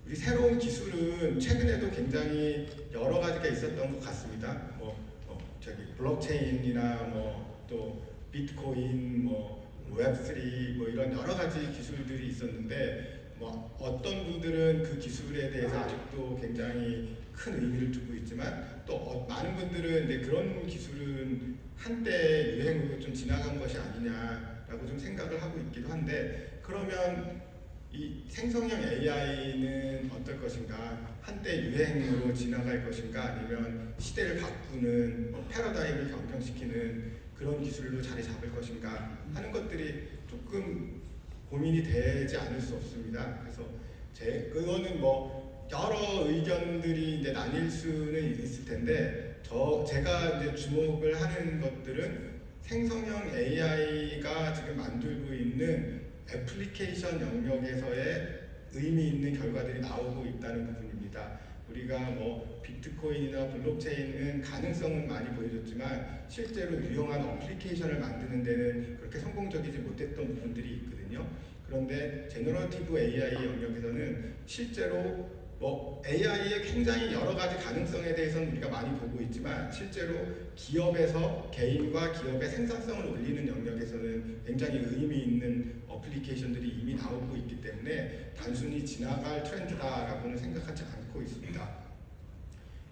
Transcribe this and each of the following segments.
우리 새로운 기술은 최근에도 굉장히 여러 가지가 있었던 것 같습니다. 저기 블록체인이나 또 비트코인, 웹3 이런 여러 가지 기술들이 있었는데 어떤 분들은 그 기술에 대해서 아직도 굉장히 큰 의미를 두고 있지만 또 많은 분들은 이제 그런 기술은 한때 유행으로 좀 지나간 것이 아니냐라고 좀 생각을 하고 있기도 한데, 그러면 이 생성형 AI는 어떨 것인가? 한때 유행으로 지나갈 것인가? 아니면 시대를 바꾸는 패러다임을 변경시키는 그런 기술로 자리 잡을 것인가? 하는 것들이 조금 고민이 되지 않을 수 없습니다. 그래서 그거는 여러 의견들이 이제 나뉠 수는 있을 텐데, 제가 이제 주목을 하는 것들은 생성형 AI가 지금 만들고 있는 애플리케이션 영역에서의 의미 있는 결과들이 나오고 있다는 부분입니다. 우리가 비트코인이나 블록체인은 가능성은 많이 보여줬지만 실제로 유용한 어플리케이션을 만드는 데는 그렇게 성공적이지 못했던 부분들이 있거든요. 그런데 제너러티브 AI 영역에서는 실제로 AI의 굉장히 여러 가지 가능성에 대해서는 우리가 많이 보고 있지만 실제로 기업에서 개인과 기업의 생산성을 올리는 영역에서는 굉장히 의미 있는 어플리케이션들이 이미 나오고 있기 때문에 단순히 지나갈 트렌드다라고는 생각하지 않고 있습니다.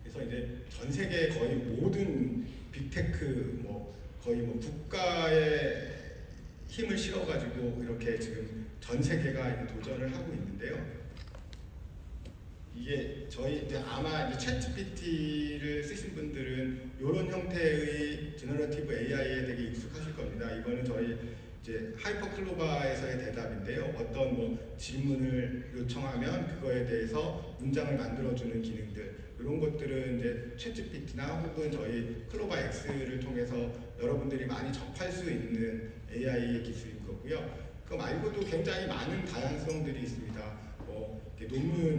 그래서 이제 전 세계 거의 모든 빅테크, 거의 국가의 힘을 실어가지고 이렇게 지금 전 세계가 도전을 하고 있는데요. 이게 이제 아마 챗GPT를 쓰신 분들은 이런 형태의 제너러티브 AI에 되게 익숙하실 겁니다. 이거는 저희 이제 하이퍼클로바에서의 대답인데요. 어떤 질문을 요청하면 그거에 대해서 문장을 만들어주는 기능들, 이런 것들은 이제 챗GPT나 혹은 저희 클로바 X를 통해서 여러분들이 많이 접할 수 있는 AI의 기술인 거고요. 그거 말고도 굉장히 많은 다양성들이 있습니다.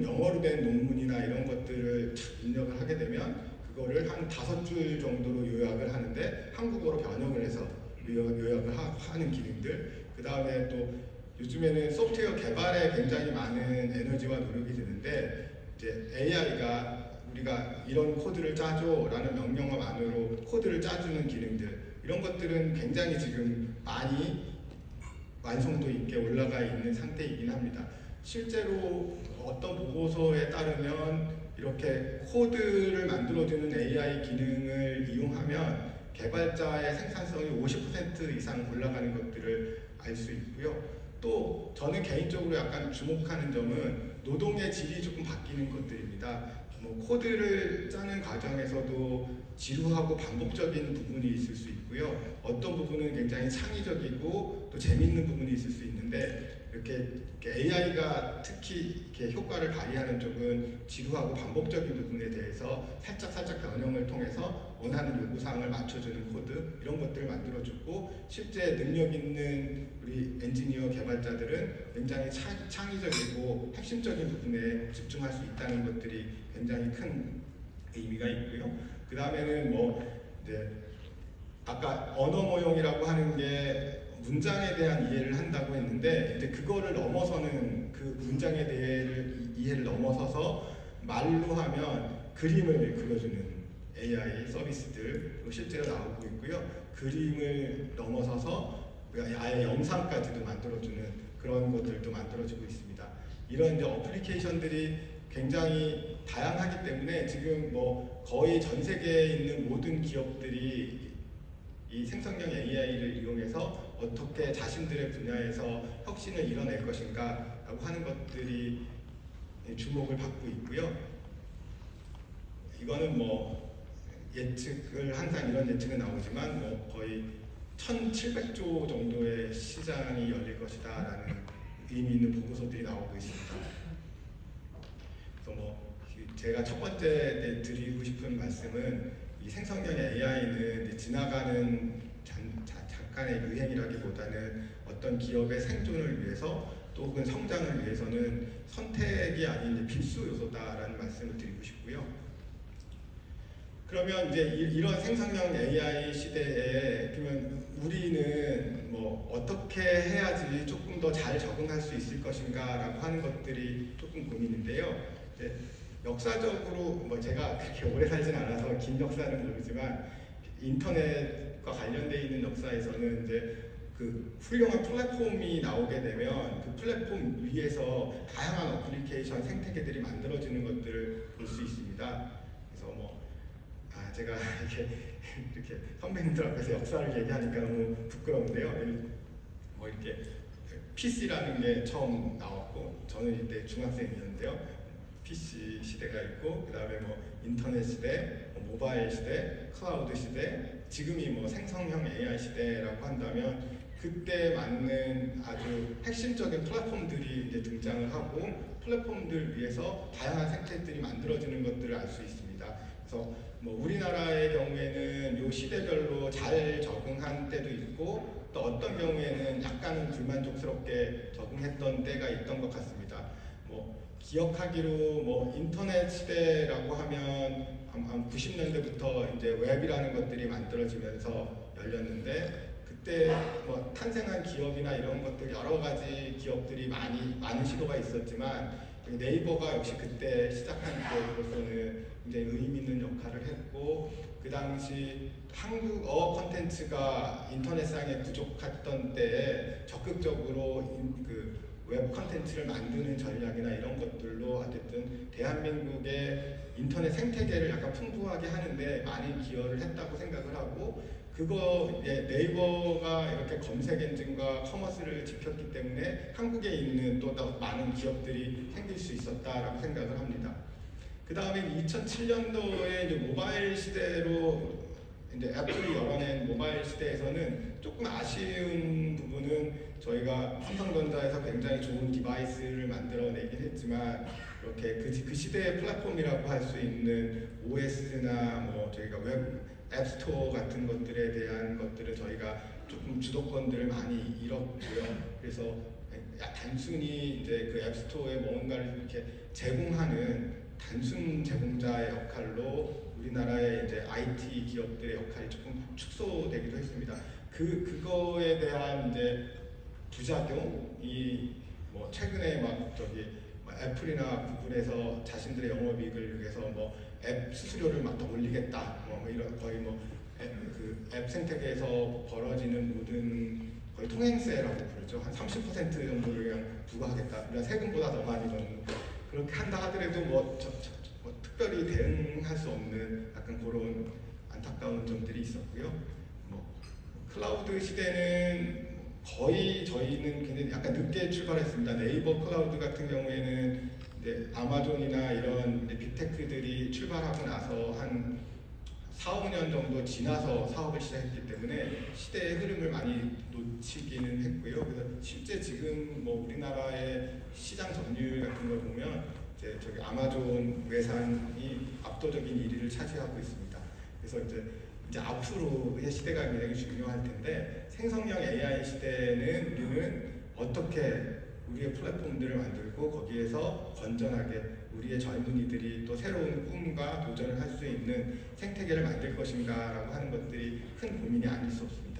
영어로 된 논문이나 이런 것들을 입력을 하게 되면 그거를 한 5줄 정도로 요약을 하는데 한국어로 번역을 해서 요약을 하는 기능들, 그 다음에 또 요즘에는 소프트웨어 개발에 굉장히 많은 에너지와 노력이 드는데 이제 AI가 우리가 이런 코드를 짜줘 라는 명령어만으로 코드를 짜주는 기능들, 이런 것들은 굉장히 지금 많이 완성도 있게 올라가 있는 상태이긴 합니다. 실제로 어떤 보고서에 따르면 이렇게 코드를 만들어주는 AI 기능을 이용하면 개발자의 생산성이 50% 이상 올라가는 것들을 알 수 있고요. 또 저는 개인적으로 약간 주목하는 점은 노동의 질이 조금 바뀌는 것들입니다. 코드를 짜는 과정에서도 지루하고 반복적인 부분이 있을 수 있고요. 어떤 부분은 굉장히 창의적이고 또 재밌는 부분이 있을 수 있는데, 이렇게 AI가 특히 이렇게 효과를 발휘하는 쪽은 지루하고 반복적인 부분에 대해서 살짝 변형을 통해서 원하는 요구사항을 맞춰주는 코드, 이런 것들을 만들어주고, 실제 능력 있는 우리 엔지니어 개발자들은 굉장히 창의적이고 핵심적인 부분에 집중할 수 있다는 것들이 굉장히 큰 의미가 있고요. 그 다음에는 이제 아까 언어 모형이라고 하는 게 문장에 대한 이해를 한다고 했는데, 이제 그거를 넘어서는, 그 문장에 대한 이해를 넘어서서 말로 하면 그림을 그려주는 AI 서비스들 실제로 나오고 있고요. 그림을 넘어서서 아예 영상까지도 만들어주는 그런 것들도 만들어지고 있습니다. 이런 이제 어플리케이션들이 굉장히 다양하기 때문에 지금 거의 전 세계에 있는 모든 기업들이 이 생성형 AI를 이용해서 어떻게 자신들의 분야에서 혁신을 이뤄낼 것인가 라고 하는 것들이 주목을 받고 있고요. 이거는 예측을, 항상 이런 예측은 나오지만 거의 1700조 정도의 시장이 열릴 것이다 라는 의미 있는 보고서들이 나오고 있습니다. 그래서 제가 첫 번째 드리고 싶은 말씀은, 이 생성형 AI는 지나가는 잠깐의 유행이라기보다는 어떤 기업의 생존을 위해서 또 혹은 성장을 위해서는 선택이 아닌 필수 요소다라는 말씀을 드리고 싶고요. 그러면 이제 이런 생성형 AI 시대에 그러면 우리는 뭐 어떻게 해야지 조금 더 잘 적응할 수 있을 것인가라고 하는 것들이 조금 고민인데요. 이제 역사적으로 뭐 제가 그렇게 오래 살진 않아서 긴 역사는 모르지만 인터넷과 관련되어 있는 역사에서는 이제 그 훌륭한 플랫폼이 나오게 되면 그 플랫폼 위에서 다양한 어플리케이션 생태계들이 만들어지는 것들을 볼 수 있습니다. 그래서 뭐 제가 이렇게 선배님들 앞에서 역사를 얘기하니까 너무 부끄러운데요. 뭐 이렇게 PC라는 게 처음 나왔고 저는 이때 중학생이었는데요. PC 시대가 있고 그 다음에 뭐 인터넷 시대, 모바일 시대, 클라우드 시대, 지금이 뭐 생성형 AI 시대라고 한다면 그때 맞는 아주 핵심적인 플랫폼들이 이제 등장을 하고 플랫폼들 위해서 다양한 생태들이 만들어지는 것들을 알 수 있습니다. 그래서 뭐 우리나라의 경우에는 요 시대별로 잘 적응한 때도 있고 또 어떤 경우에는 약간은 불만족스럽게 적응했던 때가 있던 것 같습니다. 뭐 기억하기로 뭐 인터넷 시대라고 하면 90년대부터 이제 웹이라는 것들이 만들어지면서 열렸는데 그때 뭐 탄생한 기업이나 이런 것들 여러 가지 기업들이 많은 시도가 있었지만 네이버가 역시 그때 시작한 때로서는 굉장히 의미 있는 역할을 했고 그 당시 한국어 콘텐츠가 인터넷상에 부족했던 때에 적극적으로 그 웹 콘텐츠를 만드는 전략이나 이런 것들로 어쨌든 대한민국의 인터넷 생태계를 약간 풍부하게 하는데 많이 기여를 했다고 생각을 하고 그거 네이버가 이렇게 검색 엔진과 커머스를 지켰기 때문에 한국에 있는 또 더 많은 기업들이 생길 수 있었다라고 생각을 합니다. 그 다음에 2007년도에 이제 모바일 시대로 이제 애플이 열어낸 모바일 시대에서는 조금 아쉬운 부분은 저희가 삼성전자에서 굉장히 좋은 디바이스를 만들어내긴 했지만 이렇게 그 시대의 플랫폼이라고 할 수 있는 OS나 뭐 저희가 웹 앱스토어 같은 것들에 대한 것들은 저희가 조금 주도권들을 많이 잃었고요. 그래서 단순히 이제 그 앱스토어에 뭔가를 이렇게 제공하는 단순 제공자의 역할로 우리나라의 이제 IT 기업들의 역할이 조금 축소되기도 했습니다. 그거에 대한 이제 부작용이 뭐 최근에 막 애플이나 구글에서 자신들의 영업이익을 위해서 뭐 앱 수수료를 막 더 올리겠다, 뭐 이런 거의 뭐 앱 생태계에서 벌어지는 모든 거의 통행세라고 부르죠. 한 30% 정도를 그냥 부과하겠다. 그러니까 세금보다 더 많이 넣는 그렇게 한다 하더라도 뭐 특별히 대응할 수 없는 약간 그런 안타까운 점들이 있었고요. 뭐 클라우드 시대는 거의 저희는 굉장히 약간 늦게 출발했습니다. 네이버 클라우드 같은 경우에는 이제 아마존이나 이런 빅테크들이 출발하고 나서 한 4, 5년 정도 지나서 사업을 시작했기 때문에 시대의 흐름을 많이 놓치기는 했고요. 그래서 실제 지금 뭐 우리나라의 시장 점유율 같은 걸 보면 이제 저기 아마존 외산이 압도적인 1위를 차지하고 있습니다. 그래서 이제 앞으로의 시대가 굉장히 중요할 텐데 생성형 AI 시대는 우리는 어떻게 우리의 플랫폼들을 만들고 거기에서 건전하게 우리의 젊은이들이 또 새로운 꿈과 도전을 할 수 있는 생태계를 만들 것인가 라고 하는 것들이 큰 고민이 아닐 수 없습니다.